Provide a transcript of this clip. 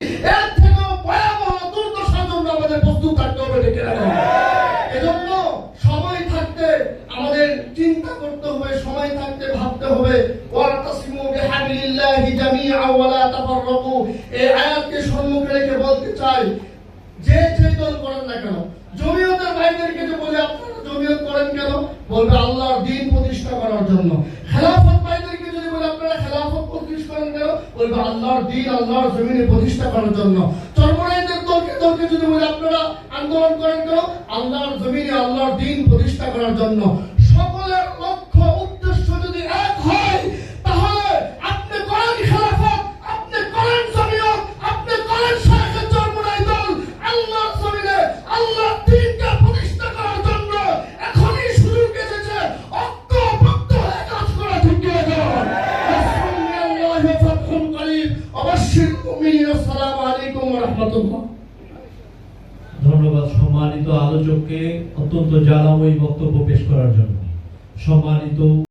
এর থেকেও ভয়াবহ দুর্দশার জন্য আমাদের প্রস্তুত থাকতে হবে, ঠিক না? এজন্য সময় থাকতে আমাদের চিন্তা করতে হবে, সময় থাকতে ভাবতে হবে। ওয়াতাসিমু বিহাবিলিল্লাহি জামিআ ওয়া লা তাফাররাকু, এই আয়াতকে সম্মুখে রেখে বলতে চাই, যে দল করেন না কেন, জমিয়তের ভাইদেরকে যে বলে আপনারা জমিয়ত করেন কেন, বলবে আল্লাহর দ্বীন প্রতিষ্ঠা করার জন্য। খেলাফত ভাইদেরকে যদি বলে আপনারা খেলাফত প্রতিষ্ঠা করেন কেন, বলবে আল্লাহর দ্বীন আল্লাহর জমিনে প্রতিষ্ঠা করার জন্য। চরমরাইদের দলকে যদি বলে আপনারা আন্দোলন করেন কেন, আল্লাহর জমিনে আল্লাহর দ্বীন প্রতিষ্ঠা করার জন্য। সকলের লক্ষ্য উদ্দেশ্য যদি এক হয়, তাহলে আপনি করেন খেলাফত, আপনি করেন জমিয়ত, আপনি করেন শাখা চরমরাই দল, আল্লাহর জমিনে আল্লাহর দ্বীনকে প্রতিষ্ঠা করার জন্য এখনই সুযোগ এসেছে। ঐক্যবদ্ধ হয়ে কাজ করা, ঠিক কি না? রাসূলুল্লাহি ফাতহুন করিব, অবশ্যই মুমিনিন। আসসালামু আলাইকুম ওয়া রাহমাতুল্লাহ। ধন্যবাদ সম্মানিত আলোচককে অত্যন্ত জ্বালাময়ী বক্তব্য পেশ করার জন্য। সম্মানিত